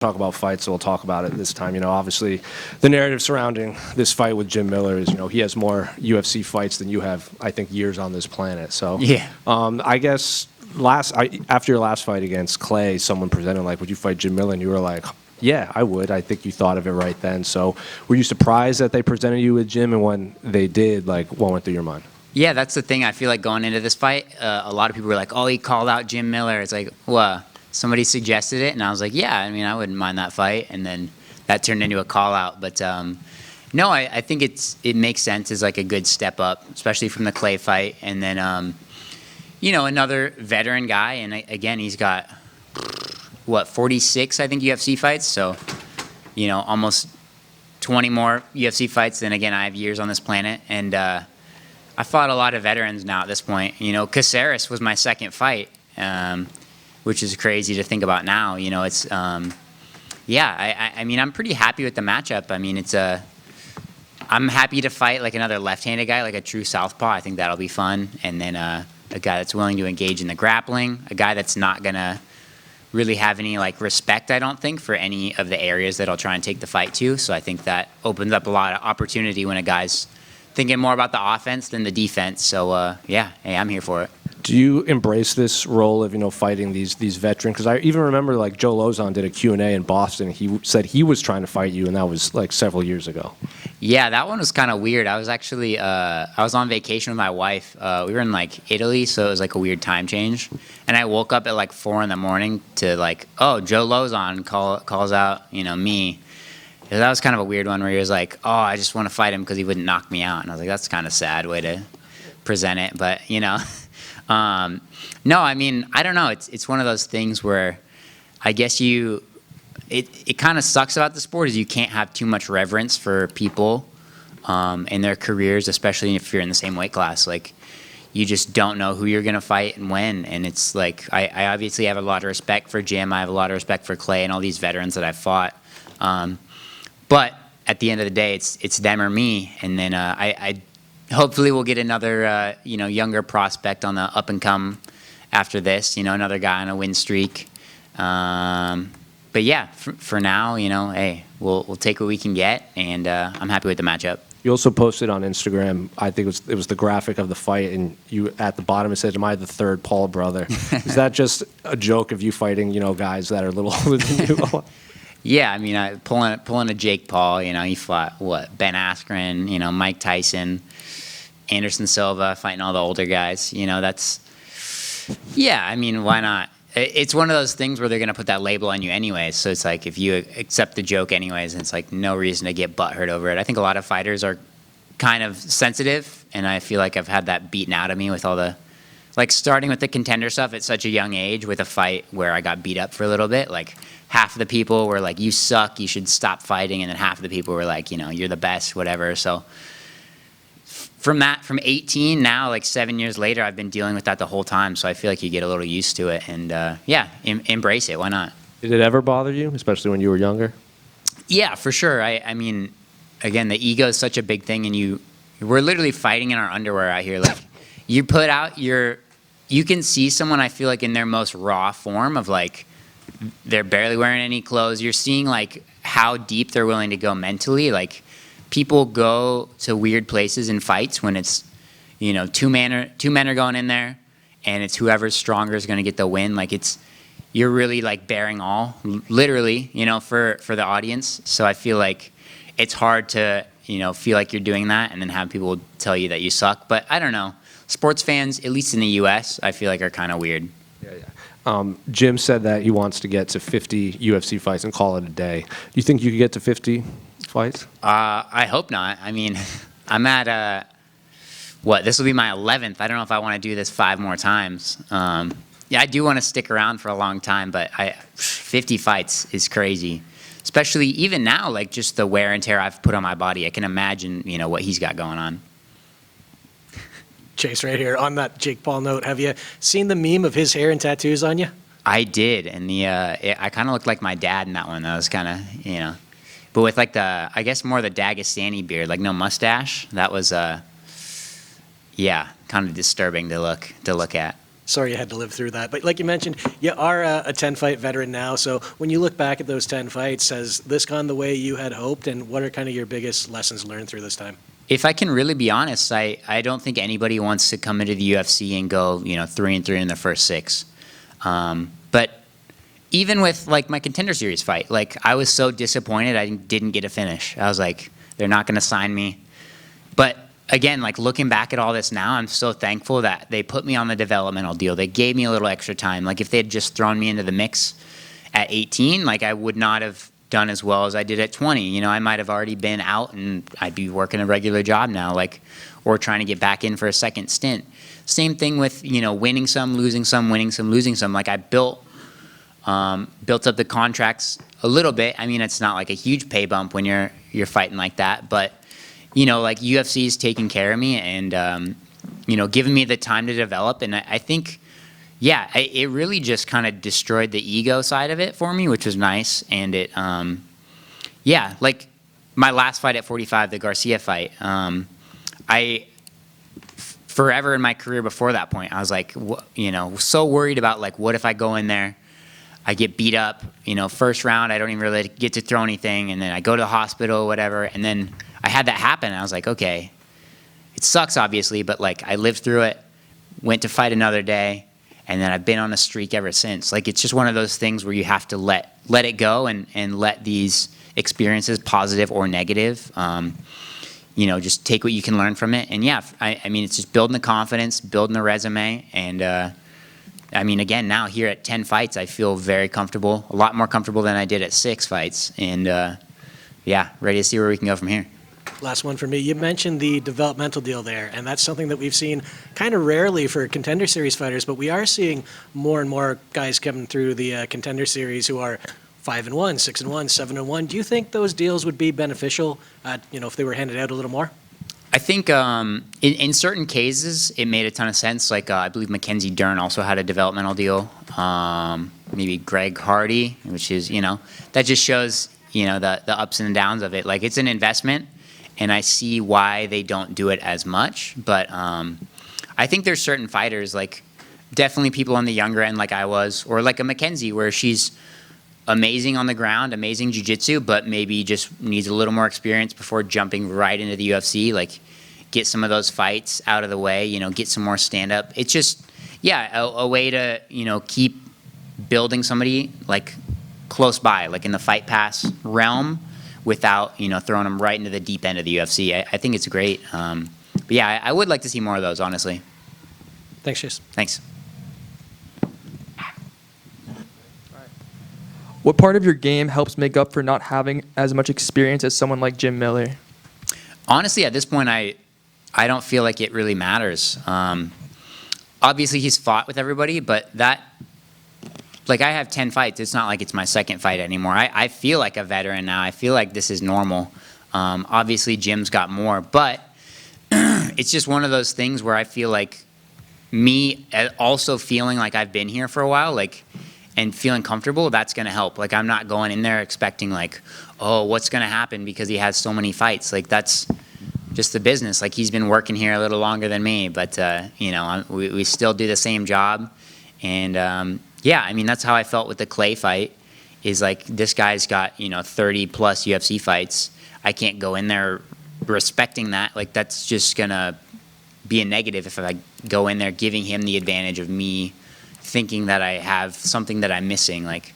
talk about fights, so we'll talk about it this time. Obviously, the narrative surrounding this fight with Jim Miller is, he has more UFC fights than you have, I think, years on this planet. So, yeah. I guess after your last fight against Clay, someone presented like, "Would you fight Jim Miller?" And you were like, "Yeah, I would." I think you thought of it right then. So, were you surprised that they presented you with Jim, and when they did, like, what went through your mind? Yeah, that's the thing. I feel like going into this fight, a lot of people were like, "Oh, he called out Jim Miller." It's like, well, somebody suggested it, and I was like, yeah, I mean, I wouldn't mind that fight. And then that turned into a call out. But no, I think it makes sense as like a good step up, especially from the Clay fight. And then, another veteran guy. And again, he's got, 46, I think, UFC fights. So, almost 20 more UFC fights than, again, I have years on this planet. And I fought a lot of veterans now at this point. Caceres was my second fight. Which is crazy to think about now. It's, I mean, I'm pretty happy with the matchup. I mean, I'm happy to fight like another left-handed guy, like a true southpaw. I think that'll be fun. And then a guy that's willing to engage in the grappling, a guy that's not gonna really have any like respect, I don't think, for any of the areas that I'll try and take the fight to. So I think that opens up a lot of opportunity when a guy's thinking more about the offense than the defense. So hey, I'm here for it. Do you embrace this role of, fighting these veterans? Because I even remember, like, Joe Lozon did a Q&A in Boston. He said he was trying to fight you, and that was, like, several years ago. Yeah, that one was kind of weird. I was actually, I was on vacation with my wife. We were in, like, Italy, so it was, like, a weird time change. And I woke up at, like, 4 in the morning to, like, oh, Joe Lozon calls out, me. That was kind of a weird one where he was like, oh, I just want to fight him because he wouldn't knock me out. And I was like, that's kind of a sad way to present it. But, no, I mean, I don't know. It's one of those things where I guess it kind of sucks about the sport is you can't have too much reverence for people in their careers, especially if you're in the same weight class. Like, you just don't know who you're going to fight and when. And it's like, I obviously have a lot of respect for Jim. I have a lot of respect for Clay and all these veterans that I've fought. But at the end of the day, it's them or me. And then I hopefully we'll get another, younger prospect on the up and come after this, another guy on a win streak. But yeah, for now, hey, we'll take what we can get, and I'm happy with the matchup. You also posted on Instagram, I think it was the graphic of the fight, and you at the bottom it said, "Am I the third Paul brother?" Is that just a joke of you fighting, guys that are a little older than you? Yeah, I mean, pulling a Jake Paul, he fought, Ben Askren, Mike Tyson, Anderson Silva, fighting all the older guys. Yeah, I mean, why not? It's one of those things where they're going to put that label on you anyways. So it's like if you accept the joke anyways, it's like no reason to get butthurt over it. I think a lot of fighters are kind of sensitive, and I feel like I've had that beaten out of me with all the, like, starting with the contender stuff at such a young age with a fight where I got beat up for a little bit. Like, half of the people were like, you suck, you should stop fighting, and then half of the people were like, you're the best, whatever. So from 18 now, like 7 years later, I've been dealing with that the whole time. So I feel like you get a little used to it, and embrace it. Why not? Did it ever bother you, especially when you were younger? Yeah, for sure. I mean, again, the ego is such a big thing, and we're literally fighting in our underwear out here. Like, you put out you can see someone, I feel like, in their most raw form of, like, they're barely wearing any clothes. You're seeing, like, how deep they're willing to go mentally. Like, people go to weird places in fights when it's, two men are going in there, and it's whoever's stronger is going to get the win. Like, you're really, like, bearing all, literally, for the audience. So I feel like it's hard to, feel like you're doing that and then have people tell you that you suck. But I don't know. Sports fans, at least in the U.S., I feel like are kind of weird. Yeah. Jim said that he wants to get to 50 UFC fights and call it a day. Do you think you could get to 50 fights? I hope not. I mean, I'm at, this will be my 11th. I don't know if I want to do this 5 more times. Yeah, I do want to stick around for a long time, but 50 fights is crazy. Especially even now, like, just the wear and tear I've put on my body. I can imagine, what he's got going on. Chase, right here, on that Jake Paul note, have you seen the meme of his hair and tattoos on you? I did, and I kind of looked like my dad in that one. That was kind of, but with, like, I guess more the Dagestani beard, like no mustache. That was, kind of disturbing to look at. Sorry you had to live through that. But like you mentioned, you are a 10-fight veteran now. So when you look back at those 10 fights, has this gone the way you had hoped? And what are kind of your biggest lessons learned through this time? If I can really be honest, I don't think anybody wants to come into the UFC and go, 3-3 in their first 6. But even with like my Contender Series fight, like I was so disappointed I didn't get a finish. I was like, they're not going to sign me. But again, like looking back at all this now, I'm so thankful that they put me on the developmental deal. They gave me a little extra time. Like if they had just thrown me into the mix at 18, like I would not have done as well as I did at 20. I might have already been out and I'd be working a regular job now, like, or trying to get back in for a second stint. Same thing with, winning some, losing some, winning some, losing some. Like I built up the contracts a little bit. I mean, it's not like a huge pay bump when you're fighting like that, but like UFC is taking care of me and, giving me the time to develop. And I think, yeah, it really just kind of destroyed the ego side of it for me, which was nice. And it, yeah, like my last fight at 45, the Garcia fight, forever in my career before that point, I was like, so worried about like, what if I go in there, I get beat up, first round, I don't even really get to throw anything. And then I go to the hospital or whatever. And then I had that happen. And I was like, okay, it sucks obviously, but like I lived through it, went to fight another day. And then I've been on a streak ever since. Like it's just one of those things where you have to let it go and let these experiences, positive or negative, just take what you can learn from it. And yeah, I mean, it's just building the confidence, building the resume. And I mean, again, now here at 10 fights, I feel very comfortable, a lot more comfortable than I did at 6 fights. And yeah, ready to see where we can go from here. Last one for me. You mentioned the developmental deal there, and that's something that we've seen kind of rarely for Contender Series fighters, but we are seeing more and more guys coming through the Contender Series who are 5-1, 6-1, 7-1. Do you think those deals would be beneficial, if they were handed out a little more? I think in certain cases, it made a ton of sense. Like I believe Mackenzie Dern also had a developmental deal. Maybe Greg Hardy, which is, that just shows, the ups and downs of it. Like it's an investment. And I see why they don't do it as much. But I think there's certain fighters, like definitely people on the younger end like I was, or like a Mackenzie where she's amazing on the ground, amazing jiu-jitsu, but maybe just needs a little more experience before jumping right into the UFC, like get some of those fights out of the way, get some more stand-up. It's just, yeah, a way to, keep building somebody like close by, like in the Fight Pass realm, without throwing them right into the deep end of the UFC. I think it's great. But yeah, I would like to see more of those, honestly. Thanks, Chase. Thanks. What part of your game helps make up for not having as much experience as someone like Jim Miller? Honestly, at this point, I don't feel like it really matters. Obviously, he's fought with everybody, but like I have 10 fights. It's not like it's my second fight anymore. I feel like a veteran now. I feel like this is normal. Obviously, Jim's got more, but it's just one of those things where I feel like me also feeling like I've been here for a while, like, and feeling comfortable, that's going to help. Like I'm not going in there expecting like, oh, what's going to happen because he has so many fights. Like that's just the business. Like he's been working here a little longer than me, but we still do the same job. And yeah, I mean, that's how I felt with the Clay fight, is like this guy's got, 30 plus UFC fights. I can't go in there respecting that. Like that's just going to be a negative if I go in there giving him the advantage of me thinking that I have something that I'm missing. Like,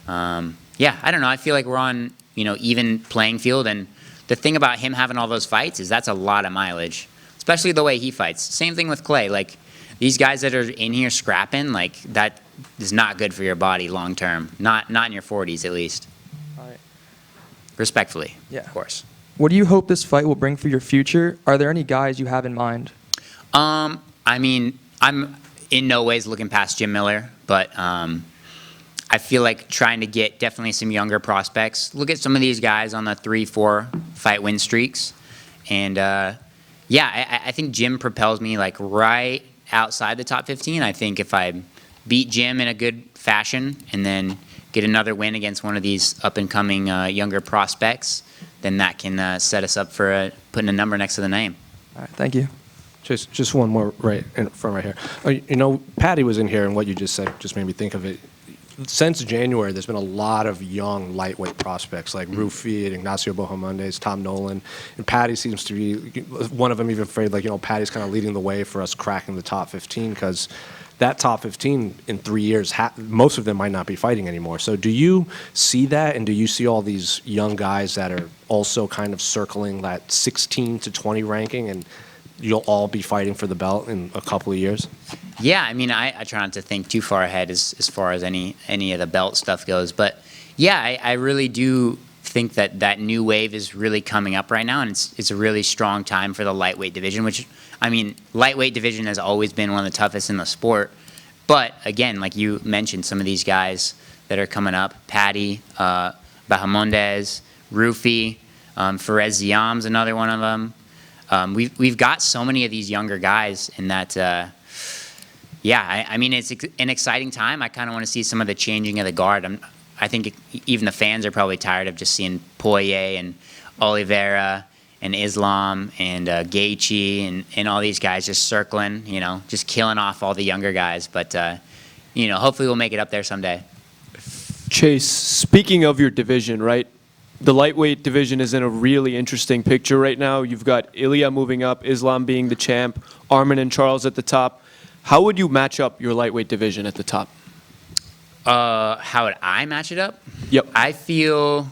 yeah, I don't know. I feel like we're on, even playing field. And the thing about him having all those fights is that's a lot of mileage, especially the way he fights. Same thing with Clay. Like these guys that are in here scrapping, like that is not good for your body long term. Not in your 40s at least. All right. Respectfully, Yeah. of course. What do you hope this fight will bring for your future? Are there any guys you have in mind? I mean, I'm in no ways looking past Jim Miller, but I feel like trying to get definitely some younger prospects. Look at some of these guys on the 3-4 fight win streaks. And yeah, I think Jim propels me like right outside the top 15. I think if I beat Jim in a good fashion and then get another win against one of these up-and-coming younger prospects, then that can set us up for putting a number next to the name. All right, thank you. Just one more right in front right here. Patty was in here, and what you just said just made me think of it. Since January, there's been a lot of young lightweight prospects like Rufi and Ignacio Bohamondes, Tom Nolan, and Patty seems to be one of them. Even afraid, Patty's kind of leading the way for us cracking the top 15 because that top 15 in 3 years, most of them might not be fighting anymore. So do you see that, and do you see all these young guys that are also kind of circling that 16 to 20 ranking, and you'll all be fighting for the belt in a couple of years? Yeah, I mean, I try not to think too far ahead as far as any of the belt stuff goes. But yeah, I really do think that new wave is really coming up right now, and it's a really strong time for the lightweight division, which, I mean, lightweight division has always been one of the toughest in the sport. But again, like you mentioned, some of these guys that are coming up, Patty, Bahamondes, Rufi, Fares Ziam's another one of them. We've got so many of these younger guys in that, I mean, it's an exciting time. I kind of want to see some of the changing of the guard. I think even the fans are probably tired of just seeing Poirier and Oliveira and Islam and Gaethje and all these guys just circling, just killing off all the younger guys. But, hopefully we'll make it up there someday. Chase, speaking of your division, right? The lightweight division is in a really interesting picture right now. You've got Ilya moving up, Islam being the champ, Armin and Charles at the top. How would you match up your lightweight division at the top? How would I match it up? Yep. I think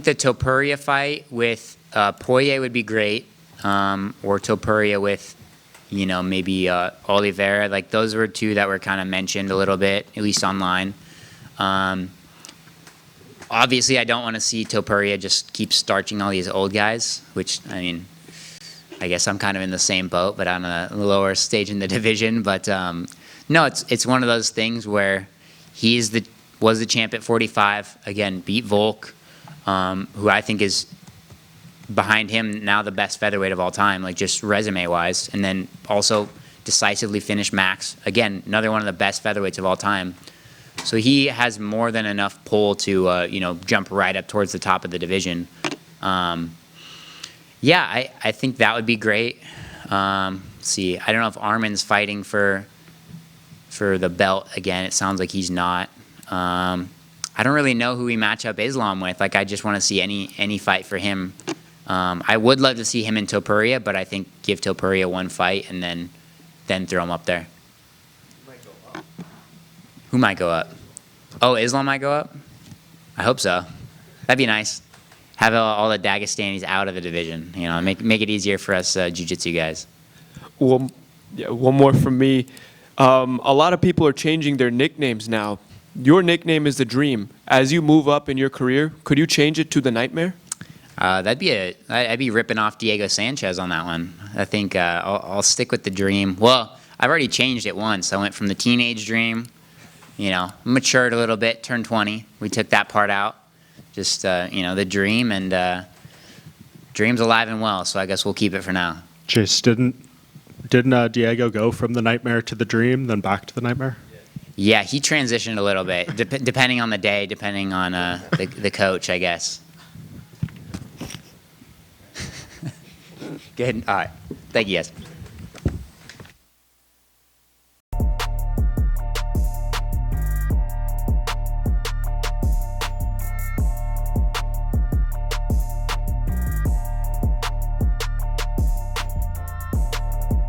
the Topuria fight with Poirier would be great, or Topuria with, maybe Oliveira. Like, those were two that were kind of mentioned a little bit, at least online. Obviously, I don't want to see Topuria just keep starching all these old guys, which, I mean, I guess I'm kind of in the same boat, but on a lower stage in the division. But no, it's one of those things where he was the champ at 45. Again, beat Volk, who I think is behind him now the best featherweight of all time, like just resume-wise, and then also decisively finished Max. Again, another one of the best featherweights of all time. So he has more than enough pull to jump right up towards the top of the division. Yeah, I think that would be great. See, I don't know if Armin's fighting for the belt again. It sounds like he's not. I don't really know who we match up Islam with. Like, I just want to see any fight for him. I would love to see him in Topuria, but I think give Topuria one fight and then throw him up there. Who might go up? Oh, Islam might go up? I hope so. That'd be nice. Have all the Dagestanis out of the division. Make it easier for us jiu-jitsu guys. Well, yeah, one more from me. A lot of people are changing their nicknames now. Your nickname is the Dream. As you move up in your career, could you change it to the Nightmare? I'd be ripping off Diego Sanchez on that one. I think I'll stick with the Dream. Well, I've already changed it once. I went from the Teenage Dream, matured a little bit, turned 20. We took that part out. Just, the Dream, and Dream's alive and well, so I guess we'll keep it for now. Chase, didn't Diego go from the Nightmare to the Dream, then back to the Nightmare? Yeah, he transitioned a little bit, depending on the day, depending on the coach, I guess. Good. All right. Thank you, guys.